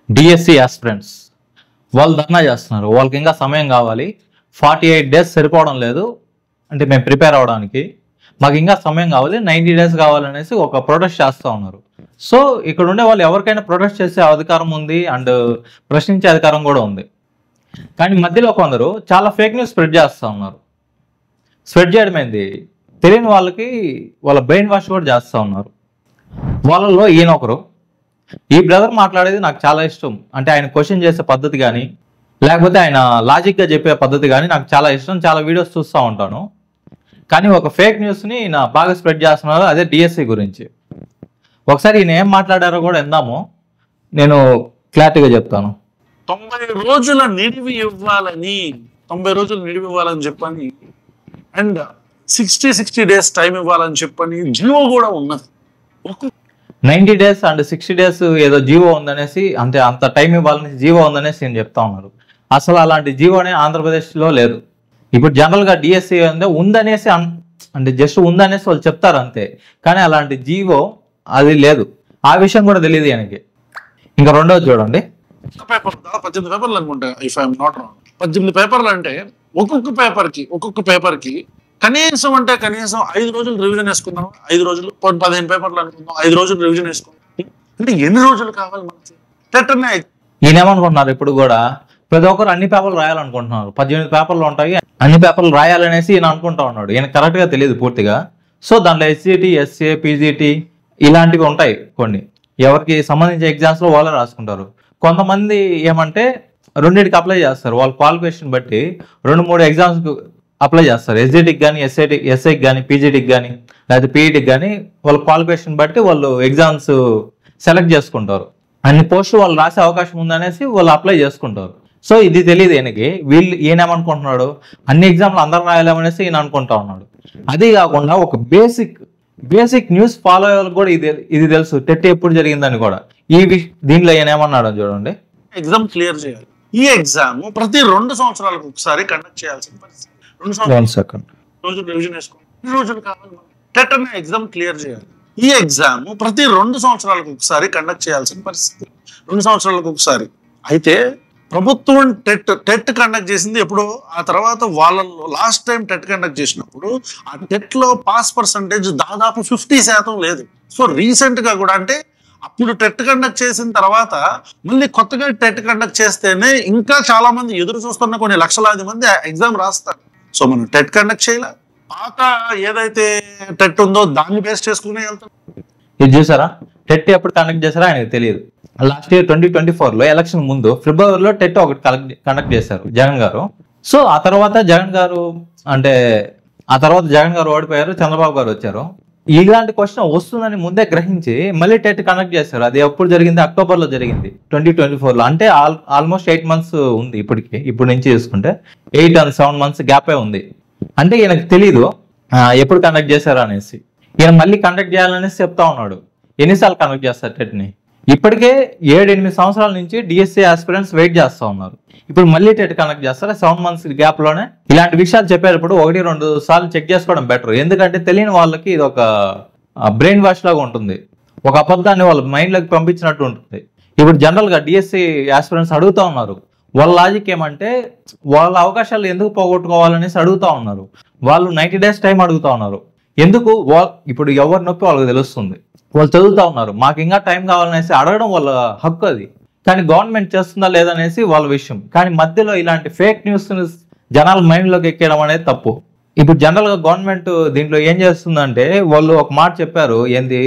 DSC aspirants వాళ్ళు ధర్నా చేస్తున్నారు. వాళ్ళకి ఇంకా సమయం కావాలి, 48 days సరిపోవడం లేదు అంటే మేము ప్రిపేర్ అవ్వడానికి, మాకు ఇంకా సమయం కావాలి, 90 days కావాలనేసి ఒక ప్రొటెస్ట్ చేస్తూ ఉన్నారు. సో ఇక్కడ ఉండే వాళ్ళు ఎవరికైనా ప్రొటెస్ట్ చేసే అధికారం ఉంది అండ్ ప్రశ్నించే అధికారం కూడా ఉంది. కానీ మధ్యలో కొందరు చాలా ఫేక్ న్యూస్ స్ప్రెడ్ చేస్తూ ఉన్నారు. స్ప్రెడ్ చేయడం ఏంది తెలియని వాళ్ళకి వాళ్ళ బ్రెయిన్ వాష్ కూడా చేస్తూ ఉన్నారు. వాళ్ళలో ఈయన ఒకరు. ఈ బ్రదర్ మాట్లాడేది నాకు చాలా ఇష్టం. అంటే ఆయన క్వశ్చన్ చేసే పద్ధతి కానీ లేకపోతే ఆయన లాజిక్గా చెప్పే పద్ధతి కానీ నాకు చాలా ఇష్టం. చాలా వీడియోస్ చూస్తూ ఉంటాను. కానీ ఒక ఫేక్ న్యూస్ని నా బాగా స్ప్రెడ్ చేస్తున్నారు, అదే డిఎస్సి గురించి. ఒకసారి ఈయన ఏం మాట్లాడారో కూడా విందాము, నేను క్లారిటీగా చెప్తాను. 90 రోజుల నిడివి ఇవ్వాలని 90 రోజులు నిడివి ఇవ్వాలని చెప్పని అండ్ 60 days టైం ఇవ్వాలని చెప్పని జీవో కూడా ఉన్నది. 90 days అండ్ 60 days ఏదో జీవో ఉందనేసి, అంటే అంత టైం ఇవ్వాలని జీవో ఉందనేసి నేను చెప్తా ఉన్నారు. అసలు అలాంటి జీవోనే ఆంధ్రప్రదేశ్లో లేదు. ఇప్పుడు జనరల్గా డిఎస్సి ఉందనేసి అంటే జస్ట్ ఉందనేసి వాళ్ళు చెప్తారు అంతే, కానీ అలాంటి జీవో అది లేదు. ఆ విషయం కూడా తెలియదు ఆయనకి. ఇంకా రెండోది చూడండి, పేపర్ 18 పేపర్లు అనుకుంటా, ఇఫ్ ఐఎమ్ నాట్ రాంగ్. 18 పేపర్లు అంటే ఒక్కొక్క పేపర్కి కనీసం 5 రోజులు రివిజన్ వేసుకుందాం. 5 రోజులు 15 పేపర్లు అనుకుందాం, 5 రోజులు రివిజన్ వేసుకుందాం. అంటే ఎన్ని రోజులు కావాలి మనకి? ఈయన ఏమనుకుంటున్నారు, ఇప్పుడు కూడా ప్రతి ఒక్కరు అన్ని పేపర్లు రాయాలనుకుంటున్నారు. 18 పేపర్లు ఉంటాయి, అన్ని పేపర్లు రాయాలనేసి ఈయన అనుకుంటా ఉన్నాడు. ఈయన కరెక్ట్గా తెలియదు పూర్తిగా. సో దాంట్లో ఎస్సిటి, ఎస్ఏ, పీజీటీ ఇలాంటివి ఉంటాయి కొన్ని. ఎవరికి సంబంధించిన ఎగ్జామ్స్లో వాళ్ళే రాసుకుంటారు. కొంతమంది ఏమంటే రెండింటికి అప్లై చేస్తారు. వాళ్ళ క్వాలిఫికేషన్ బట్టి 2-3 ఎగ్జామ్స్కి అప్లై చేస్తారు. ఎస్జిటికి కానీ, ఎస్ఐకి కానీ, పీజీటీకి కానీ, లేకపోతే పీఈటీకి కానీ వాళ్ళ క్వాలిఫికేషన్ బట్టి వాళ్ళు ఎగ్జామ్స్ సెలెక్ట్ చేసుకుంటారు. అన్ని పోస్టులు వాళ్ళు రాసే అవకాశం ఉందనేసి వాళ్ళు అప్లై చేసుకుంటారు. సో ఇది తెలియదు ఈయనకి. ఈయన ఏమనుకుంటున్నాడు, అన్ని ఎగ్జామ్లు అందరూ రాయలేమనేసి ఈయన అనుకుంటా ఉన్నాడు. అది కాకుండా ఒక బేసిక్ న్యూస్ ఫాలో అయ్యే వాళ్ళకి కూడా ఇది తెలుసు, టెట్ ఎప్పుడు జరిగిందని కూడా. దీంట్లో ఈయన ఏమన్నాడు చూడండి, ఎగ్జామ్ క్లియర్ చేయాలి. ఈ ఎగ్జామ్ ప్రతి 2 సంవత్సరాలకు ఒకసారి కండక్ట్ చేయాల్సిన పరిస్థితి. 2 రోజులు రివిజన్ వేసుకోండి. 2 రోజులు కావాలి. టెట్ అనే ఎగ్జామ్ క్లియర్ చేయాలి. ఈ ఎగ్జామ్ ప్రతి 2 సంవత్సరాలకు ఒకసారి కండక్ట్ చేయాల్సిన పరిస్థితి. 2 సంవత్సరాలకు ఒకసారి. అయితే ప్రభుత్వం టెట్ కండక్ట్ చేసింది ఎప్పుడో. ఆ తర్వాత వాళ్ళలో లాస్ట్ టైం టెట్ కండక్ట్ చేసినప్పుడు ఆ టెట్ లో పాస్ పర్సంటేజ్ దాదాపు 50% లేదు. సో రీసెంట్ గా కూడా, అంటే అప్పుడు టెట్ కండక్ట్ చేసిన తర్వాత మళ్ళీ కొత్తగా టెట్ కండక్ట్ చేస్తేనే ఇంకా చాలా మంది ఎదురు చూస్తున్న కొన్ని లక్షలాది మంది ఎగ్జామ్ రాస్తారు. సో మనం టెట్ కండక్ట్ చేయాల, పాత ఏదైతే టెట్ ఉందో దాన్ని బేస్ చేసుకునే వెళ్తాం. ఇది చూసారా, టెట్ ఎప్పుడు కండక్ట్ చేశారో ఆయనకు తెలియదు. లాస్ట్ ఇయర్ 2024లో ఎలక్షన్ ముందు ఫిబ్రవరిలో టెట్ ఒకటి కండక్ట్ చేశారు జగన్ గారు. సో ఆ తర్వాత జగన్ గారు ఓడిపోయారు, చంద్రబాబు గారు వచ్చారు. ఇలాంటి క్వశ్చన్ వస్తుందని ముందే గ్రహించి మళ్ళీ టెట్ కండక్ట్ చేశారు. అది ఎప్పుడు జరిగింది, అక్టోబర్లో జరిగింది 2024లో. అంటే ఆల్మోస్ట్ 8 months ఉంది ఇప్పుడు నుంచి చూసుకుంటే 8 and 7 months గ్యాపే ఉంది. అంటే ఈయనకు తెలీదు ఎప్పుడు కండక్ట్ చేశారు అనేసి. ఈయన మళ్ళీ కండక్ట్ చేయాలనేసి చెప్తా ఉన్నాడు. ఎన్నిసార్లు కండక్ట్ చేస్తారు టెట్ని? ఇప్పటికే 7-8 సంవత్సరాల నుంచి డిఎస్సి ఆస్పిరెంట్స్ వెయిట్ చేస్తూ ఉన్నారు. ఇప్పుడు మళ్ళీ టెట్ కండక్ట్ చేస్తారా 7 months గ్యాప్లోనే? ఇలాంటి విషయాలు చెప్పేటప్పుడు 1-2 సార్లు చెక్ చేసుకోవడం బెటర్. ఎందుకంటే తెలియని వాళ్ళకి ఇది ఒక బ్రెయిన్ వాష్ లాగా ఉంటుంది. ఒక అబద్ధాన్ని వాళ్ళ మైండ్లోకి పంపించినట్టు ఉంటుంది. ఇప్పుడు జనరల్గా డిఎస్సి ఆస్పిరెంట్స్ అడుగుతూ ఉన్నారు. వాళ్ళ లాజిక్ ఏమంటే వాళ్ళ అవకాశాలు ఎందుకు పోగొట్టుకోవాలనేసి అడుగుతూ ఉన్నారు. వాళ్ళు 90 days టైం అడుగుతూ ఉన్నారు. ఎందుకు? ఇప్పుడు ఎవరి నొప్పి వాళ్ళకి తెలుస్తుంది. వాళ్ళు చదువుతా ఉన్నారు, మాకు ఇంకా టైం కావాలనేసి అడగడం వాళ్ళ హక్కు అది. కానీ గవర్నమెంట్ చేస్తుందా లేదనేసి వాళ్ళ విషయం. కానీ మధ్యలో ఇలాంటి ఫేక్ న్యూస్ జనాల మైండ్లోకి ఎక్కేయడం అనేది తప్పు. ఇప్పుడు జనరల్గా గవర్నమెంట్ దీంట్లో ఏం చేస్తుందంటే, వాళ్ళు ఒక మాట చెప్పారు, ఏంది,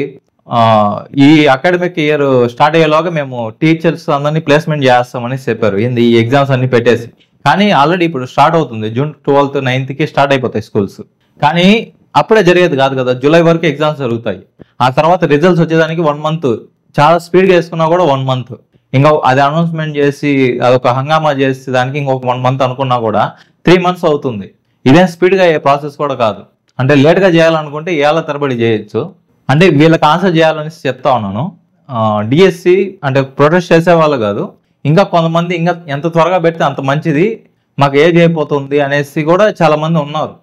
ఈ అకాడమిక్ ఇయర్ స్టార్ట్ అయ్యేలోగా మేము టీచర్స్ అందరినీ ప్లేస్మెంట్ చేస్తామని చెప్పారు. ఏంది, ఈ ఎగ్జామ్స్ అన్ని పెట్టేసి. కానీ ఆల్రెడీ ఇప్పుడు స్టార్ట్ అవుతుంది. June 12th, 9th స్టార్ట్ అయిపోతాయి స్కూల్స్. కానీ అప్పుడే జరిగేది కాదు కదా, జూలై వరకు ఎగ్జామ్స్ జరుగుతాయి. ఆ తర్వాత రిజల్ట్స్ వచ్చేదానికి 1 month, చాలా స్పీడ్గా వేసుకున్నా కూడా 1 month. ఇంకా అది అనౌన్స్మెంట్ చేసి అదొక హంగామా చేసి దానికి ఇంకొక 1 month అనుకున్నా కూడా 3 months అవుతుంది. ఇదేం స్పీడ్గా అయ్యే ప్రాసెస్ కూడా కాదు. అంటే లేట్గా చేయాలనుకుంటే ఏళ్ళ తరబడి చేయొచ్చు. అంటే వీళ్ళకి ఆన్సర్ చేయాలని చెప్తా ఉన్నాను. డిఎస్సి అంటే ప్రొటెస్ట్ చేసే వాళ్ళు కాదు, ఇంకా కొంతమంది ఇంకా ఎంత త్వరగా పెడితే అంత మంచిది, మాకు ఏజ్ అయిపోతుంది అనేసి కూడా చాలా మంది ఉన్నారు.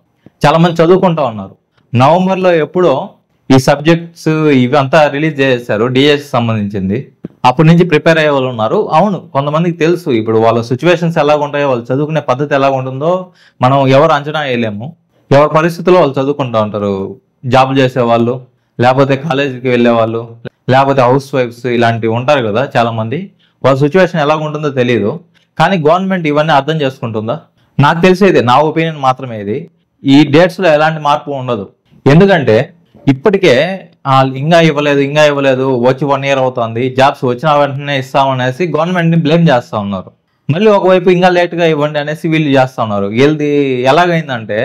చాలా మంది చదువుకుంటా ఉన్నారు. నవంబర్లో ఎప్పుడో ఈ సబ్జెక్ట్స్ ఇవంతా రిలీజ్ చేశారు డిఎస్సి సంబంధించింది. అప్పటి నుంచి ప్రిపేర్ అయ్యే వాళ్ళు ఉన్నారు. అవును, కొంతమందికి తెలుసు ఇప్పుడు వాళ్ళ సిచ్యువేషన్స్ ఎలా ఉంటాయో, వాళ్ళు చదువుకునే పద్ధతి ఎలా ఉంటుందో మనం ఎవరు అంచనా వేయలేము. ఎవరి పరిస్థితుల్లో వాళ్ళు చదువుకుంటూ ఉంటారు. జాబ్ చేసేవాళ్ళు, లేకపోతే కాలేజీకి వెళ్ళే వాళ్ళు, లేకపోతే హౌస్ వైఫ్స్ ఇలాంటివి ఉంటారు కదా చాలా మంది. వాళ్ళ సిచ్యువేషన్ ఎలా ఉంటుందో తెలియదు. కానీ గవర్నమెంట్ ఇవన్నీ అర్థం చేసుకుంటుందా? నాకు తెలిసేది, నా ఒపీనియన్ మాత్రమే ఇది, ఈ డేట్స్ లో ఎలాంటి మార్పు ఉండదు. ఎందుకంటే ఇప్పటికే ఇంకా ఇవ్వలేదు వచ్చి 1 year అవుతుంది, జాబ్స్ వచ్చిన వెంటనే ఇస్తామనేసి గవర్నమెంట్ ని బ్లేమ్ చేస్తా ఉన్నారు. మళ్ళీ ఒకవైపు ఇంకా లేట్ గా ఇవ్వండి అనేసి వీళ్ళు చేస్తా ఉన్నారు. వీళ్ళది ఎలాగైందంటే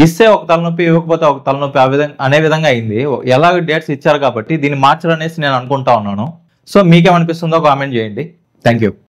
ఇస్తే ఒక తలనొప్పి, ఇవ్వకపోతే ఒక తలనొప్పి అనే విధంగా అయింది. ఎలాగ డేట్స్ ఇచ్చారు కాబట్టి దీన్ని మార్చడం అనేసి నేను అనుకుంటా ఉన్నాను. సో మీకేమనిపిస్తుందో కామెంట్ చేయండి. Thank you.